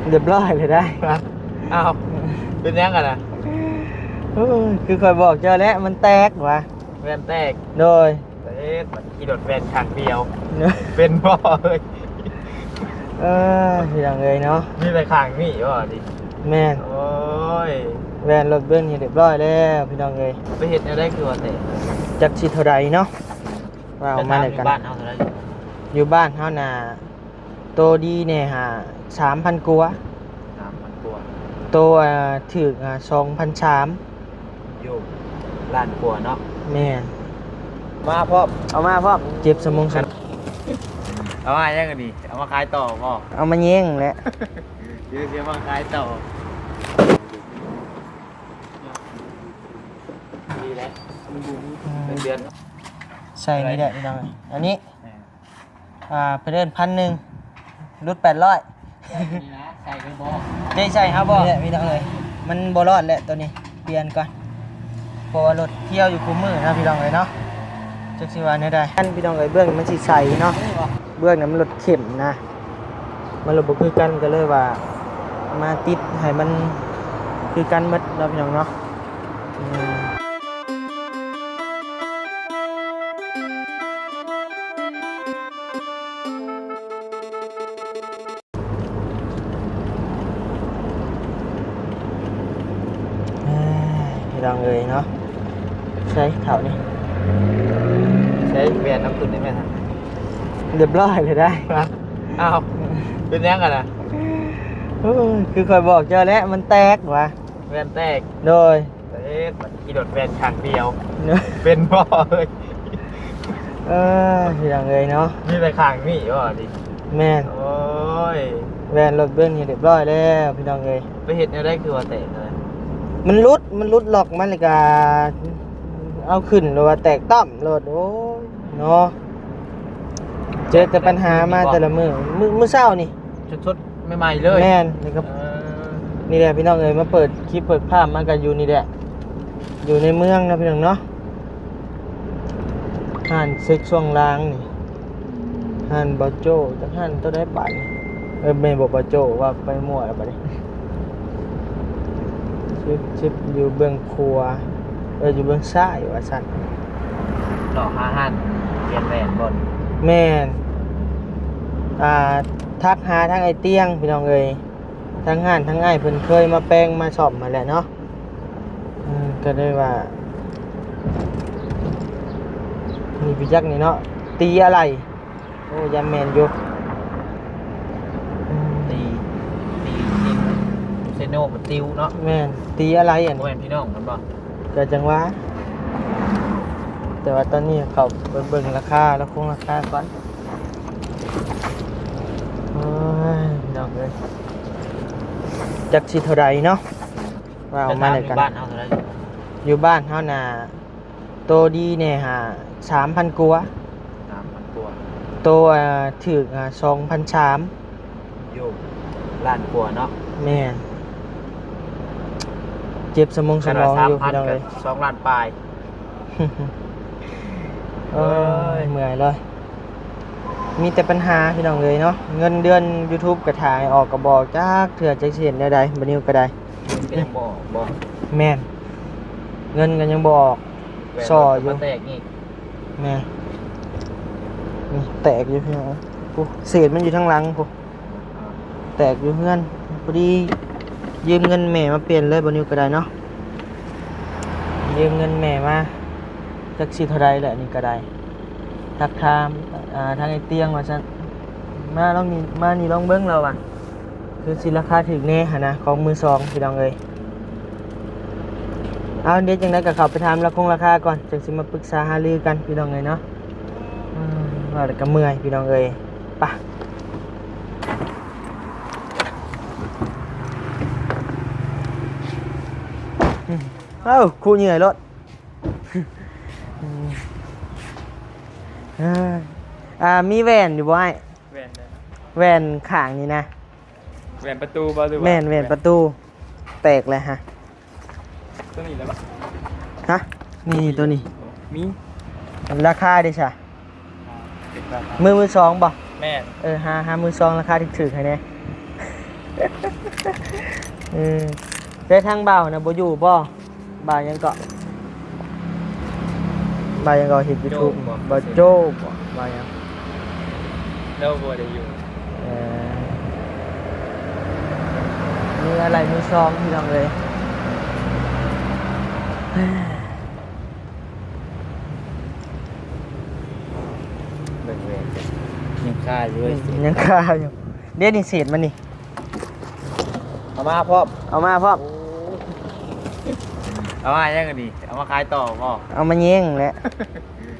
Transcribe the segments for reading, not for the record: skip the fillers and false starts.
เรียบร้อยเลยได้ครับ อ้าวเป็นยังกันนะ คือคอยบอกเจ้าแล้วมันแตกว่ะ แว่นแตก โดย เอ๊ะมันขี่รถแว่นข้างเดียว เป็นบ่เลย อย่างเลยเนาะ มีแต่ข้างนี่บ่ดิ แม่น โอ้ย แวนรถเบิ้ลนี่เรียบร้อยแล้วพี่น้องเลย ไปเห็นได้คือว่าแต่ จักสิเท่าใดเนาะว่าเอามาเลยกัน บ้านเฮาเท่าไหร่ อยู่บ้านเฮาน่ะโตดีเนี่ยหา3,000กว่า 3,000กว่า โตถึก2,300 อยู่ล้านกว่าเนาะ แม่น มาพร้อมเอามาพร้อม เจ็บสมองสม เอามายังกันดีเอามาขายต่อบ่ เอามาแย่งแหละ เดี๋ยวสิมาขายต่อดีแล้วเป็นเดือน ใส่นี่แหละพี่น้องเอ้ยอันนี้ แม่ ไปเดิน1,000รุด800 นี่นะใส่คือบ่ ได้ใช่ครับบ่นี่แหละพี่น้องเอ้ยมันบ่รอดแหละตัวนี้เปลี่ยนก่อนเพราะว่ารถเที่ยวอยู่คุมมือนะพี่น้องเอ้ยเนาะจักสิว่าแนวใดอันพี่น้องเอ้ยเบื้องมันสิใสเนาะเบื้องนั้นมันรถเข็มนะมันรถบ่คือกันก็เลยว่ามาติดให้มันคือกันหมดเนาะพี่น้องเนาะอืมพี่น้องเอ้ยเนาะใช่เท่านี้ ใช้แว่นน้ำตุ่นได้ไหมครับ เรียบร้อยเลยได้ อ้าวเป็นยังกันนะ คือคอยบอกเจ้าแล้วมันแตกว่ะ แว่นแตก โดย เอ๊ะมันขี่รถแว่นข้างเดียว เป็นบ่เลย พี่น้องเอ้ยเนาะ มีแต่ข้างนี่บ่ดิ แม่น โอ้ย แวนรถเบิ้ลนี่เรียบร้อยแล้วพี่น้องเอ้ย ไปเห็นได้คือว่าแตกเลย มันรุดหลอกมันเลยกาเอาขึ้นหรือว่าแตกต่ำรถโอ้ยเนาะเจอแต่ปัญหามาแต่ละมื้อเช้านี่ ชุดๆใหม่ๆเลย แม่นนี่ก็ เออ นี่แหละพี่น้องเอ้ยมาเปิดคลิปเปิดภาพมากันอยู่นี่แหละอยู่ในเมืองนะพี่น้องเนาะห่านเซ็กช่วงล่างนี่ห่านบอโจจักห่านตัวได้ป่านนี่ไม่บอกบอโจว่าไปมั่วแล้วป่ะนี่ชิปอยู่เบื้องครัวอยู่เบื้องซ้ายว่าสั่น หล่อ5หันเปลี่ยนแหวนบน แม่นทักหาทั้งไอเตียงพี่น้องเอ้ยทั้งห่านทั้งไอ้ายเพิ่นเคยมาแปลงมาสอบมาแหละเนาะก็ได้ว่านี่พี่จักนี่เนาะตีอะไรโอ้ยาแมนอยู่ ตียิงเซโน่มันติวเนาะ แม่นตีอะไรอ่ะ แหว นี่ นพี่น้องมันบ่ ก็จังว่าแต่ว่าตอนนี้เขาเบิ่งราคาแล้วคงราคาก่อนโอ้ยพี่น้องเอ้ยจักสิเท่าใดเนาะว่าเอามาเลยกัน บ้านเฮาเท่าไหร่ อยู่บ้านเฮาน่ะโตดีเนี่ยหา3,000กว่า 3,000กว่า โตถึก2,300อยู่ล้านกว่าเนาะ แม่นเจ็บสมองสมองอยู่พี่น้อง กั เอ้ บ ย 2ล้านปลาย เอ้ยเมื่อยเลยมีแต่ปัญหาพี่น้องเลยเนาะเงินเดือน YouTube กระถ่ายออกกระบอกจักเถื่อจักสิเห็นได้ใดบ่นิวก็ได้ ก็ยังบ่ แม่นเงินก็ยังบ่ออก ซ่ออยู่ มันแตกนี่ แม่นี่แตกอยู่พี่น้องปุ๊เศษมันอยู่ทางหลังปุ๊แตกอยู่เฮือนพอดียืมเงินแม่มาเปลี่ยนเลยบ่นิวก็ได้เนาะยืมเงินแม่มาจักสิเท่าใดแหละนี่ก็ได้ทักทามทางไอ้เตียงว่าซั่นมาลองนี่มานี่ลองเบิ่งเราอ่ะคือสิราคาถึกแน่หั่นนะของมือสองพี่น้องเอ้ยเอาเดี๋ยวจังได๋ก็เข้าไปถามราคาก่อนจังสิมาปรึกษาหารือกันพี่น้องเอ้ยเนาะว่าแล้วก็เมื่อยพี่น้องเอ้ยไปเอ้าครูเหนื่อยรถ มีแหวนอยู่บ่ไอ้ แหวนได้ แหวนข้างนี่นะ แหวนประตูบ่หรือว่า แม่นแหวนประตูแตกเลยฮะ ตัวนี้แล้วบ่ ฮะนี่ตัวนี้ มี ราคาดิช่ะ เป็นราคา มือสองบ่ แม่น หามือสองราคาที่ถือให้แน่ ได้ทางบ่าวนะบ่อยู่บ่บ่าวยังเกาะบ่าวยังเกาะเห็น YouTube บ่โจ้บ่บ่าวยัง เราบ่ได้อยู่ เอ่อมีอะไรมือซองพี่น้องเลย เบิ่งเวรยังค่าอยู่เลย ยังคาอยู่เดี๋ยวนี่เศษมันนี่ เอามาพร้อม เอามาพ่อม เอามายังกันดิเอามาขายต่อพ่อ เอามาเย้งแหละ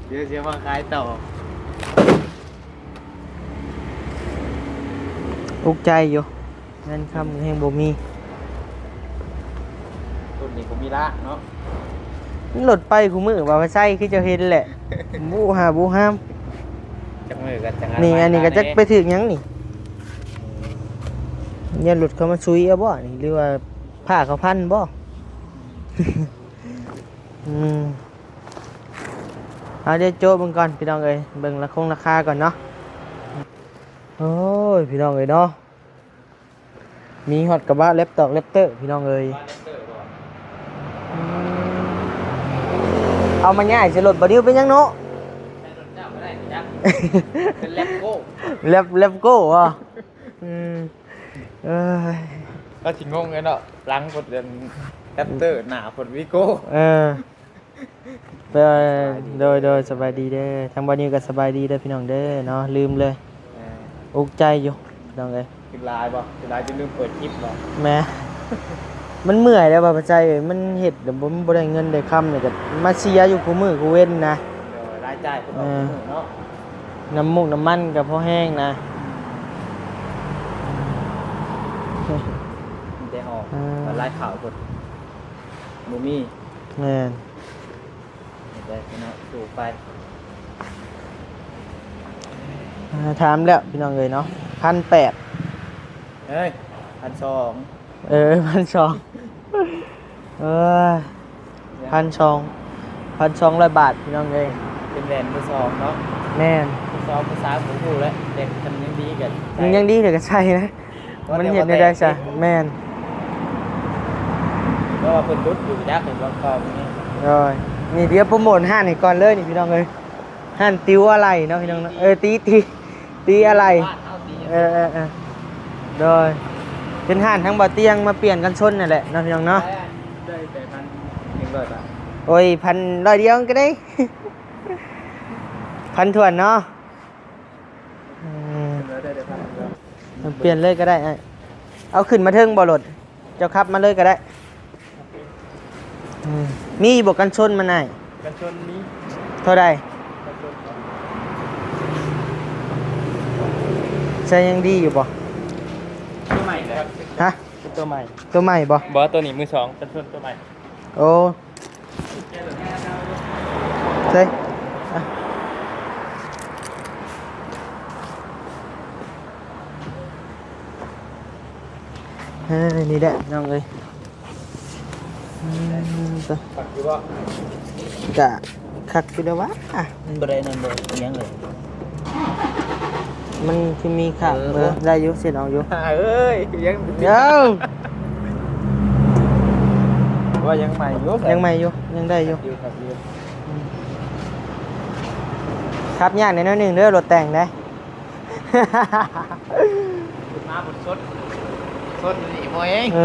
เดี๋ยวเสียมาขายต่อ อุกใจอยู่เงินคำแห่งบ่มี ต้นนี้ผมมีละเนาะ หลดไปกูมือว่าใส่คือจะเห็นแหละ บูหาบูห้าม จังมือกันจัง นี่อันนี้ก็จะไปถึงหยังนี่เนี่ยหลุดเขามาซุยเอาบ่นี่หรือว่าผ้าเขาพันบ่ เอาเดี๋ยวโจ้เบิ่งก่อนพี่น้องเอ้ยเบิ่งราคาก่อนเนาะโอ้ยพี่น้องเอ้ยเนาะมีฮอตกระบะแล็ปตอกแล็ปเตอร์พี่น้องเอ้ยเอามาง่ายสิรถบ่ดิ้วเป็นหยังเนาะ เป็นแล็ปโก้ แล็ปโก้อ่ะเอ้ย ก็สิงงเลยเนาะหลังกดเดินแรปเตอร์หน้าผลวิโก้ ไปโดยสบายดีเด้อทางบ้านนี้ก็สบายดีเด้อพี่น้องเด้อเนาะลืมเลยอุกใจอยู่พี่น้องเอ้ย คือไลน์ป่ะคือไลน์จะลืมเปิดคลิปป่ะ แหม่ มันเมื่อยแล้วบ่ปัจจัยเอ้ยมันเฮ็ดเดี๋ยวบ่ได้เงินได้คำเนี่ยก็มาเสียอยู่คู่มือคู่เว้นนะ เดี๋ยวรายจ่ายคนออกเนาะ น้ำมูกน้ำมันก็พอแห้งนะ มันจะออกมันไล่ข่าวกดมูมี่ แม่น ได้เนาะสู่ไป ถามแล้วพี่น้องเอ้ยเนาะ1,800 เฮ้ย1,200 1,2001,200 บาทพี่น้องเอ้ย เป็นแบรนด์มือสองเนาะ แม่น มือสองภาษาหมูหูแล้วเด็กทำยังดีกัน มันยังดีเดี๋ยวก็ใช่นะมันเห็นได้จ้ะแม่น ก็ว่าเพิ่นรุดอยู่ยักษ์เห็นว่าคอมนี่ นี่เดี๋ยวโปรโมทห้านนี่ก่อนเลยนี่พี่น้องเอ้ยห้านติวอะไรเนาะพี่น้องเนาะตีอะไรโดยเป็นห้านทั้งบ่อเตียงมาเปลี่ยนกันชนนั่นแหละเนาะพี่น้องเนาะ ได้แต่1,100 บาท โอ้ย1,100เดียวก็ได้ 1,000ถ้วนเนาะ ได้แต่1,100 เปลี่ยนเลยก็ได้เอาขึ้นมาเทิงบ่รถเจ้าขับมาเลยก็ได้มีบอกกันชนมาไหน กันชนนี้ เท่าใดใช้ยังดีอยู่บ่ ตัวใหม่เลยครับ ฮะ ตัวใหม่ ตัวใหม่บ่ บอสตัวนี้มือสองกันชนตัวใหม่ โอ้ใช่อ่ะนี่แหละน้องเอ้ยตัว ปักอยู่ว่าก ะคักอยู่แล้ววะอ่ะ มันบริเวณนั้นเลยยังเลย มันคือมีขังได้อยู่เสียเอาอยู่ เอ้ยยัง เดี๋ยว ว่ายังใหม่อยู่ ยังใหม่อยู่ยังได้อยู่ ครับอยู่ ครับยากในน้อยหนึ่งเด้อรถแต่งได้ มาบนสดนี่โมเอง โ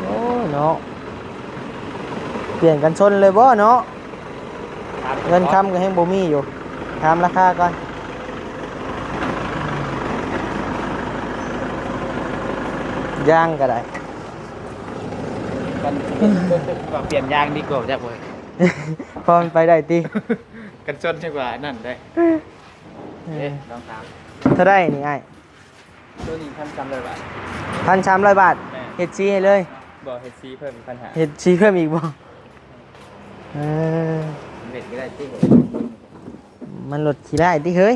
อ้เนาะเปลี่ยนกันชนเลยบ่เนาะเงินคำก็ให้บ่มีอยู่ถามราคาก่อนย่างก็ได้ กันเปลี่ยนยางดีกว่าจ้ะเว้ย พอมันไปได้ติ กันชนใช่กว่านั่นได้ลองตาม เท่าได้นี่ไอ้ ตัวนี้1,300 บาท 1,300 บาทเฮ็ดซีให้เลย บอกเฮดซีเพิ่มอีก1,500 เฮ็ดซีเพิ่มอีกบ่เออ เบ็ดก็ได้ที่ มันลดขี้ได้ติเฮ้ย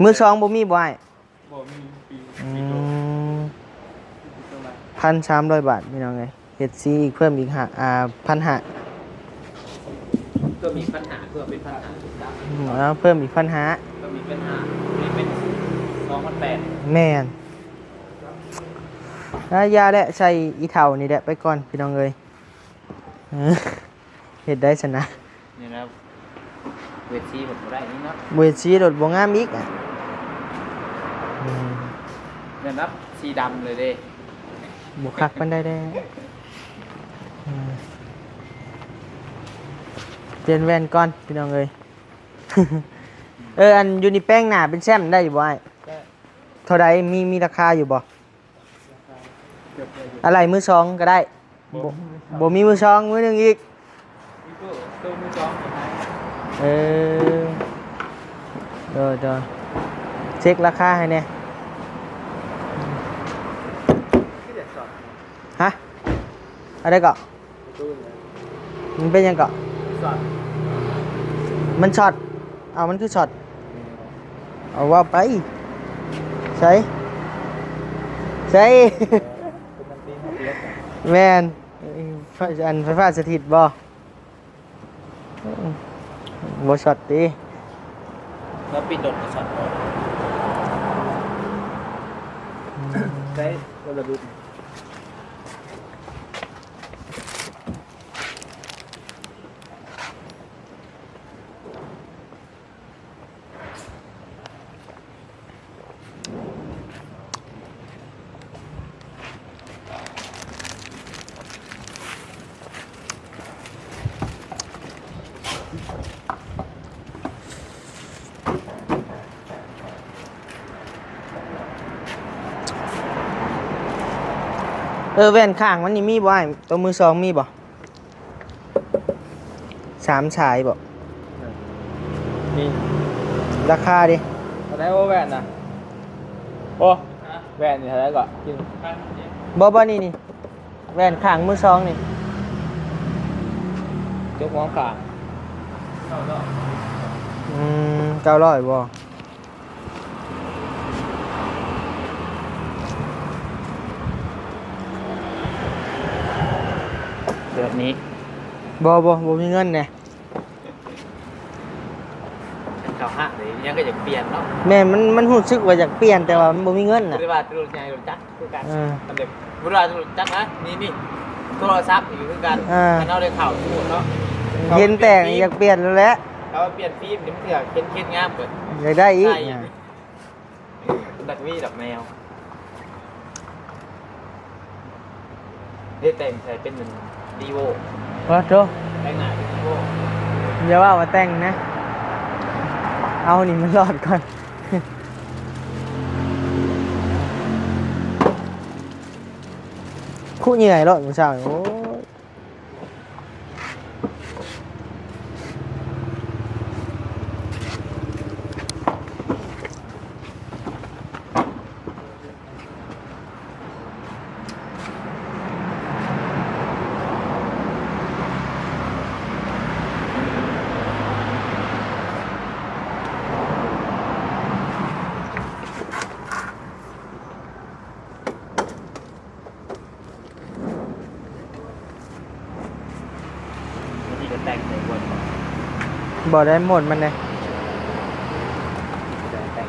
มือสองบ่มีบ่ไอ้ บ่มีปี 1,300 บาทพี่น้องไงเฮ็ดซีอีกเพิ่มอีก1,500 ก็มีปัญหาเพื่อเป็นปัญหา แล้วเพิ่มอีก1,500 ก็มีปัญหานี่เป็น2,500 2,800 แม่นยาแหละใส่อีเท่านี่แหละไปก่อนพี่น้องเอ้ยเออเฮ็ดได้ซะนะ นี่นะเวทีผมบ่ได้นี่เนาะ เวทีรถบ่งามอีกอ่ะอืม เนี่ยนับสีดำเลยเด้ บ่คักปานใดเด้อืมเปลี่ยนแว่นก่อนพี่น้องเอ้ย อันอยู่นี่แป้งหน้าเป็นแซมได้อยู่บ่อ้าย ก็ เท่าใดมีราคาอยู่บ่ เกือบเลยอยู่ อะไรมือสองก็ได้บ่มีมือสองมือหนึงอีก นี่ก็ตู้มือสองของไทย เออเดี๋ยวเช็คราคาให้แน่ ที่เด็ดสอด ฮะอะไรเกาะ ตู้เลย มันเป็นยังเกาะ สอด มันช็อตเอามันคือช็อตเอาว่าไปใช่ใช่ เป็นมันตีมันเล็ก แมนอันไฟฟ้าสถิตบ่บ่ช็อตดิ แล้วปิดโดดกับสอดใช้ระบบ แว่นข้างมันนี่มีบ่ไอ้ตัวมือสองมีบ่สามฉายบ่ นี่ ราคาดิ ตอนนี้โอแวนนะโอ้แวนนี่เท่าไหร่ก่อนกิน บ่นี่แว่นข้างมือสองนี่ ยกมองขา 900บ่ เดือนนี้ บ่มีเงินแน่ เก่าห้าเลยยังก็จะเปลี่ยนเนาะ แม่มันรู้สึกว่าอยากเปลี่ยนแต่ว่ามันบ่มีเงินน่ะ บริวารตุลใหญ่ตุลจักรคือกัน เออ ทำเด็กบริวารตุลจักรนะนี่โทรศัพท์อยู่คือกัน ถ้าเราได้ข่าวสมุดเนาะ เห็นแต่งอยากเปลี่ยนแล้วแหละ เราเปลี่ยนฟิล์มเดี๋ยวมันเถื่อเค้นงามเกิด อยากได้อีก ใช่ เนี่ย ดักวี่ดักแมวเรียกแต่งใช้เป็นดีโว ว่าโต แต่งหน้าเป็นดีโว อย่าว่าแต่งนะ เอานี่มันรอดก่อน คู่เหนื่อยรอดมื้อเช้านี่โอ้ยนี่ก็แต่งใส่บน บ่ได้หมดมันเลย แต่ง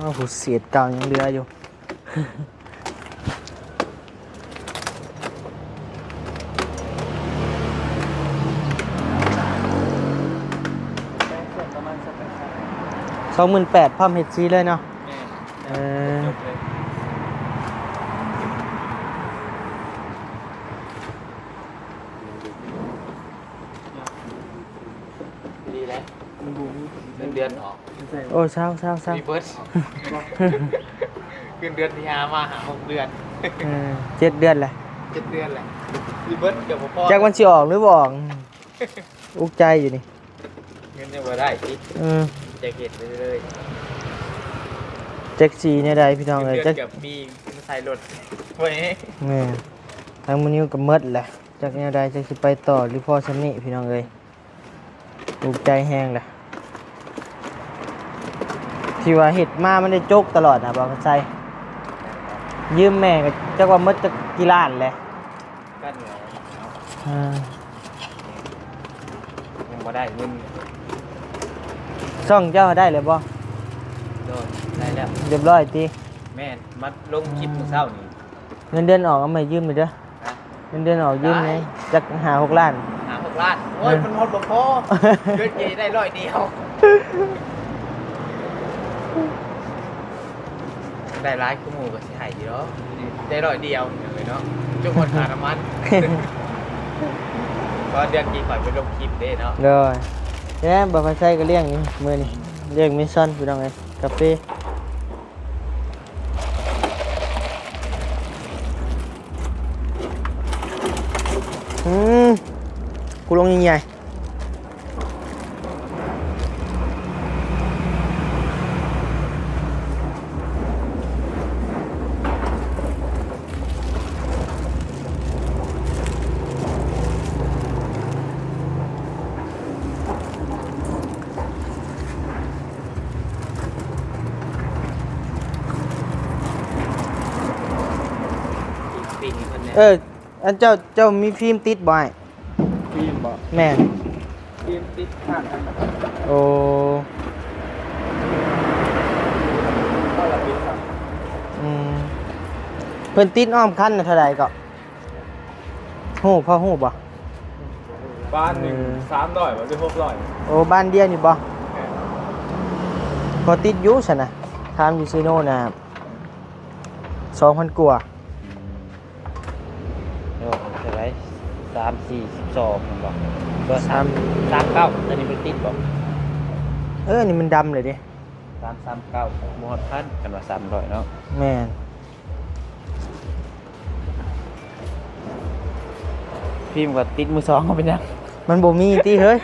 โอ้โหเสียดเก่ายังเหลืออยู่ ประมาณสัก 28,000พร้อมเฮ็ดซีเลยเนาะ แม่ เออ จบเลยดีแล้วเงินเดือนออก โอ้เศร้า รีเบิร์สเงินเดือนที่หามาหา6 เดือน 7 เดือนแหละ 7 เดือนแหละรีเบิร์สเกือบพอ จากมันสิออกหรือบ่ออกอุกใจอยู่นี่ เงินยังบ่ได้อีก เออ จะเก็บไปเลย แจ็คสีเนี่ยได้พี่น้อง เงิ เอ้ น ย เดือ จั น ก เกือบมีมาใส่รถไว้ แม่ทางมันนิ้วก็หมดแหละจากเนี่ยได้จักสิไปต่อหรือพอซำนี้พี่น้องเอ้ยอุกใจแฮงแหละ ที่ว่าเห็ดมามันได้โจกตลอดนะบอกใจยืมแม่ก็จักว่ามืดจะกี่ล้านแหละ กันเหรอ อ่า ยังบ่ได้เงิน ช่องเจ้าได้เลยบ่ โดนได้แล้ว เรียบร้อยตี แม่นมัดลงคลิปมื้อเช้านี่ เงินเดือนออกเอามายืมเลยเด้อ นะ เงินเดือนออกยืมไงจัก5-6 ล้าน หา6 ล้านโอ้ยมันหมดบ่พอเกินกี่ได้100เดียวได้หลายกูหมู่ก็สิให้อยู่เนาะได้100เดียวเลยเนาะจุกคนค่าน้ำมันก็เดือนกี่ข่อยไปลงคลิปเด้เนาะ rồi thế bà phải xây cái liêng này mưa này liêng mi sân phía trong này cà phê cô lông như vậy anh cho mi phim tít bài ฟิล์มบ่ mẹ ฟิล์มติดข้างกัน ồ ก็ละปิดครับ เพิ่นติดอ้อมคันน่ะเท่าใดก็ฮู้พอฮู้บ่ บ้านหนึ่ง300บ่หรือ600 โอ้บ้านเดียวนี่บ่พอติดอยู่ซั่นน่ะถามอยู่ซิโน่น่ะ2,000กว่า โอ้เท่าไหร่3-4-12มันบ่ก็ 3 39อันนี้มันติดบ่ นี่มันดำเลยดิ 339หมดพันกันว่า300เนาะ แม่น ฟิล์มก็ติดมือ2ก็เป็นยัง มันบ่มีติเฮ้ย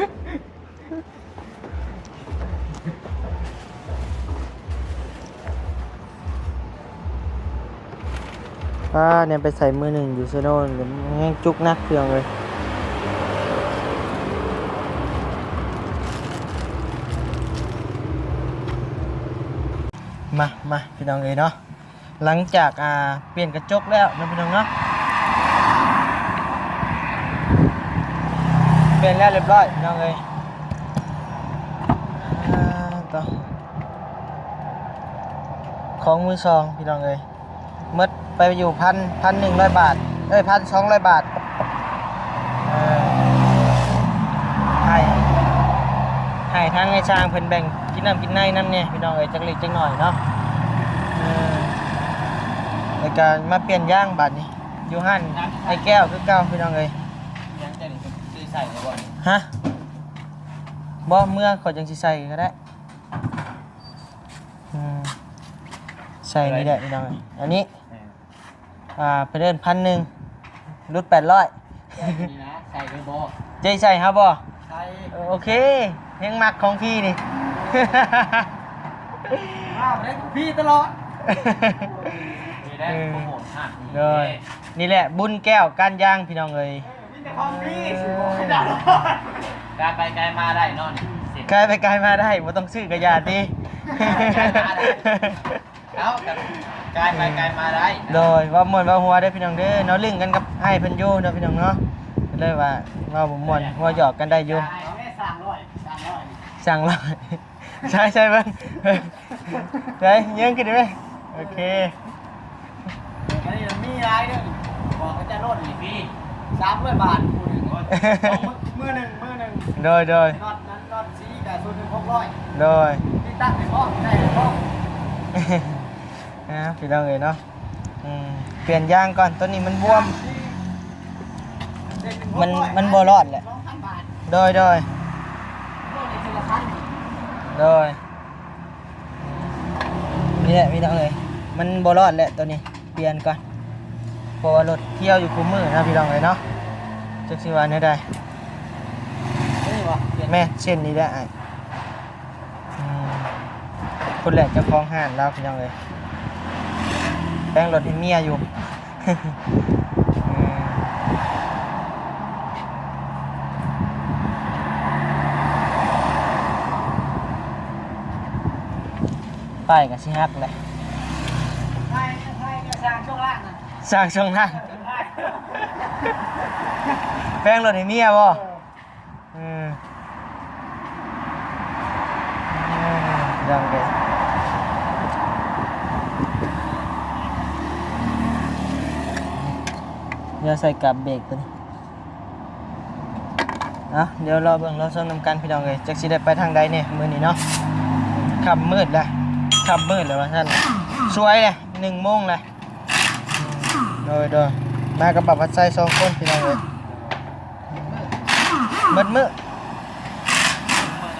เนี่ยไปใส่มือหนึ่งอยู่ซิโน่เดี๋ยวแห้งจุกนักเครื่องเลยมาพี่น้องเอ้ยเนาะหลังจากเปลี่ยนกระจกแล้วนะพี่น้องเนาะเปลี่ยนแล้วเรียบร้อยพี่น้องเอ้ยต่อของมือสองพี่น้องเอ้ยหมดไปอยู่1,100 บาท1,200 บาทให้ทางไอ้ช่างเพิ่นแบ่งกินน้ำกินในน้ำเนี่ยพี่น้องเอ้ยจักเล็กจักหน่อยเนาะในการมาเปลี่ยนย่างบาทนี้อยู่หั่นไอ้แก้วคือเก่าพี่น้องเอ้ย ยังจะนี่ซื้อใส่ในบ่อน ฮะบ่เมื่อขอจังสิใส่ก็ได้ใส่นี่แหละพี่น้องเอ้ยอันนี้ไปเดิน1,100ลด800 นี่นะใส่ไปบ่ ใจใส่ครับบ่ ใส่ โอเคเพลงมักของพี่นี่ ได้พี่ตลอดนี่ได้โปรโมทฮะ เลยนี่แหละบุญแก้วการย่างพี่น้องเอ้ย มีแต่ของพี่สิบ่ขนาดการไปไกลมาได้เนาะนี่ ไกลไปไกลมาได้บ่ต้องซื้อกระยาติ เอากันไกลไปไกลมาได้ โดยว่าม่วนว่าหัวได้อพี่น้องเด้อเนาะลึงกันกับไอ้เพิ่นอยู่เนาะพี่น้องเนาะเลยว่าบ่ม่วนหัวหยอกกันได้อยู่สั่งร้อยใช่เบิ่งใช่เยังกินได้ไหมโอเค อันนี้มีรายเด้อบอกว่าจะลดนี่พี่300 บาทคูณ1มื้อหนึ่ง โดย น็อตนั้นน็อตสีกับส่วนหนึ่ง600 โดย ที่ตั้งให้พ่อได้ให้พ่อ นะพี่น้องเอ้ยเนาะเปลี่ยนยางก่อนตัวนี้มันบวมมันบ่รอดแหละ 2,000 บาท โดย พวกนี้ทีละพัน นี่แหละพี่น้องเอ้ยมันบ่รอดแหละตัวนี้เปลี่ยนก่อนเพราะว่ารถเที่ยวอยู่คู่มือนะพี่น้องเอ้ยเนาะจักสิว่าแนวใด นี่บ่เปลี่ยน แม่เช่นนี้ได้อ้ายคนแหละเจ้าของห้างแล้วพี่น้องเอ้ยแป้งรถให้เมียอยู่ น ป้ายกับสิฮักเลย ใช่ก็สร้างช่วงล่างนะ สร้างช่องทางแป้งรถให้เมียบ่ยังเด้เดี๋ยวใส่กับเบรกตัวนี้เดี๋ยวรอเบิ่งรอส้มนำกันพี่น้องเลยจักสิได้ไปทางใดเนี่ยมื้อนี้เนาะค่ำมืดแล้วค่ำมืดแล้วว่าท่านสวยเลย1 โมงเลยโดยมากับบับพัดไส้2 คนพี่น้องเลยมืดแ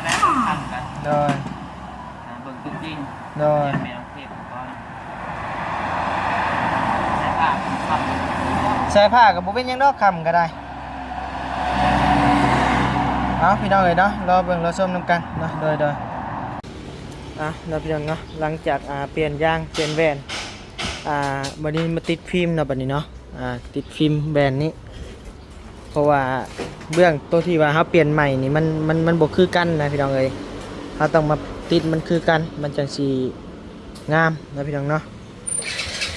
ล้วทำกัน โดย เบิ่งจริง โดย แมวเทพก่อนใส่ผ้าครับ ใส่ผ้ากับบุเป็นหยังดอกคำก็ได้พี่น้องเลยเนาะรอเบิ่งรอส้มนำกันเนาะโดยเราพี่น้องเนาะหลังจากเปลี่ยนยางเปลี่ยนแวนบัดนี้มาติดฟิล์มเนาะบัดนี้เนาะติดฟิล์มแบรนด์นี้เพราะว่าเบื้องตัวที่ว่าเขาเปลี่ยนใหม่นี่มันบ่คือกันนะพี่น้องเอ้ยเขาต้องมาติดมันคือกันมันจังสีงามนะพี่น้องเนาะ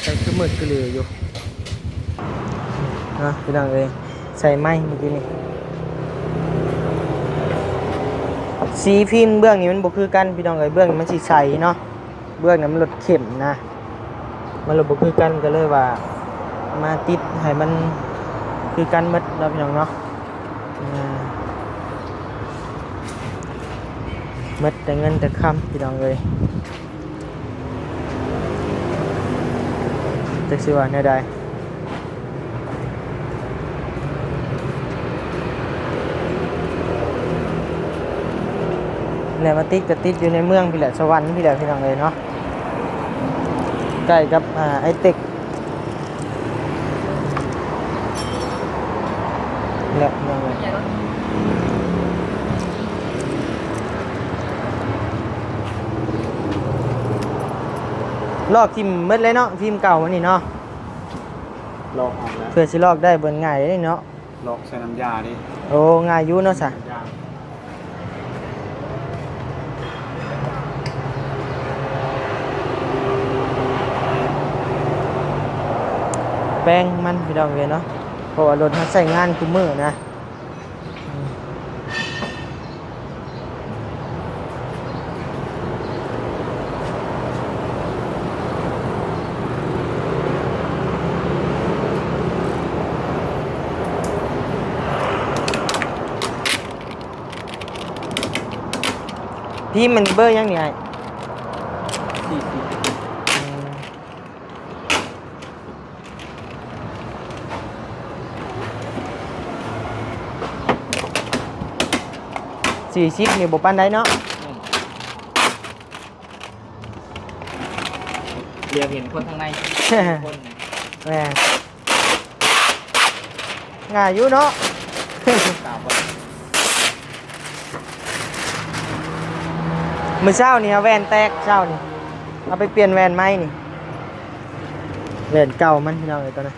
ใส่คือมืดคือเหลืออยู่นะพี่น้องเอ้ยใส่ไม้เมื่อกี้นี่สีฟิล์มเบื้องนี้มันบ่คือกันพี่น้องเอ้ยเบื้องนี้มันสีใสเนาะเบื้องนั้นมันลดเข้มนะมันลดบ่คือกันก็เลยว่ามาติดให้มันคือกันหมดเนาะพี่น้องเนาะหมดแต่เงินแต่คำพี่น้องเอ้ยจักสิว่าแนวใดแล้วมาติดก็ติดอยู่ในเมืองพี่แหละสวรรค์พี่แหละพี่น้องเอ้ยเนาะใกล้กับไอเต็กแหละพี่น้องเอ้ยลอกทิมเม็ดเลยเนาะฟิล์มเก่ามันนี่เนาะ ลอกออกแล้ว เพื่อสิลอกได้เบิ่งง่ายเลยเนาะ ลอกใส่น้ำยาดิ โอ้ง่ายอยู่เนาะซะแป้งมันพี่น้องเอ้ยเนาะเพราะว่ารถมันใช้งานคุมมือนะพี่มันเบอร์ยังนี่ไอ้40นี่บ่ปานใดเนาะ เรียกเห็นคนข้างในคน แม่ง่ายอยู่เนาะ ตามว่า มื้อเช้านี่แว่นแตกเช้านี่เอาไปเปลี่ยนแว่นใหม่นี่แว่นเก่ามันพี่น้องเอ้ยตอนนั้น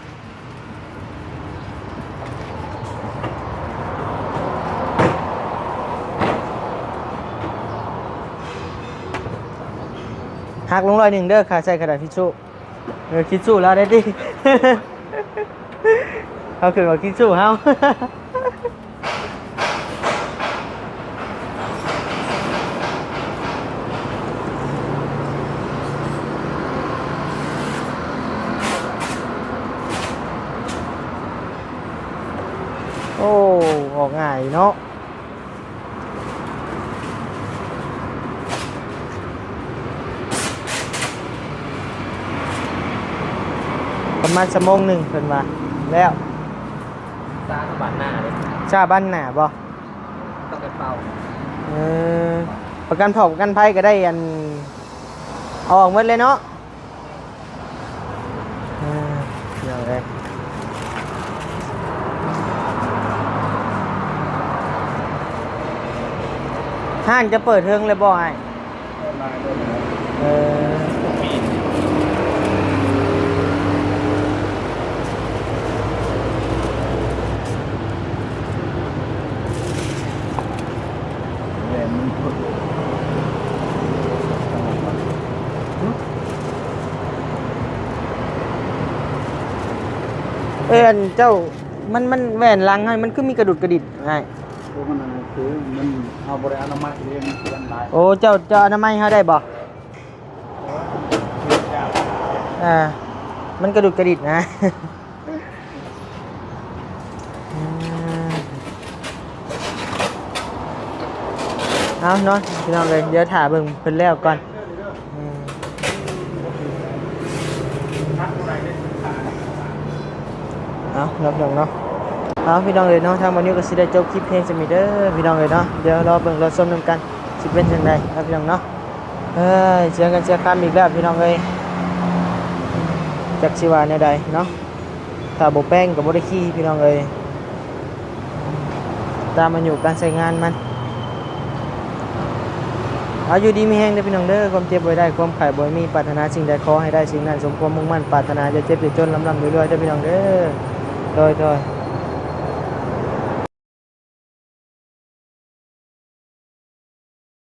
หักลง100เด้อค่ะใส่กระดาษทิชชู่ทิชชู่แล้วได้ดิ เอาขึ้นมาทิชชู่เฮา โอ้ออกง่ายเนาะประมาณ1 ชั่วโมงเพิ่นว่าแล้ว สร้างบ้านหน้าเลย ชาบ้านหน้าบ่ ต้องไปเป่า ประกันเผาประกันภัยก็ได้อันเอาออกหมดเลยเนาะเดี๋ยวเลยห้างจะเปิดเทิงเลยบ่ไอ้ อันเจ้ามันแหวนลังให้มันคือมีกระดุดกระดิดให้ โอ้มันนั่นคือมันเอาบริอนามัยเรียนเรียนได้ โอ้เจ้าอนามัยเฮาได้บ่มันกระดุดกระดิดนะเอาเนาะพี่น้องเลยเดี๋ยวถ่าเบิ่งเพิ่นแล้วก่อนเอาเนาะพี่น้องเนาะเอาพี่น้องเลยเนาะทางวันนี้ก็สิได้จบคลิปเพลงสมิเด้อพี่น้องเลยเนาะเดี๋ยวรอเบิ่งรอชมนำกันสิเป็นจังไดครับพี่น้องเนาะเสียงกันเสียคำอีกแล้วพี่น้องเอ้ยจักสิว่าแนวใดเนาะถ้าบ่แป้งก็บ่ได้ขี้พี่น้องเอ้ยตามมันอยู่การใช้งานมันเอาอยู่ดีมีแห้งเด้อพี่น้องเด้อความเจ็บบ่ได้ความไข้บ่มีปรารถนาสิ่งใดขอให้ได้สิ่งนั้นสมความมุ่งมั่นปรารถนาจะเจ็บจะจนลำรวยๆเด้อพี่น้องเด้อโดย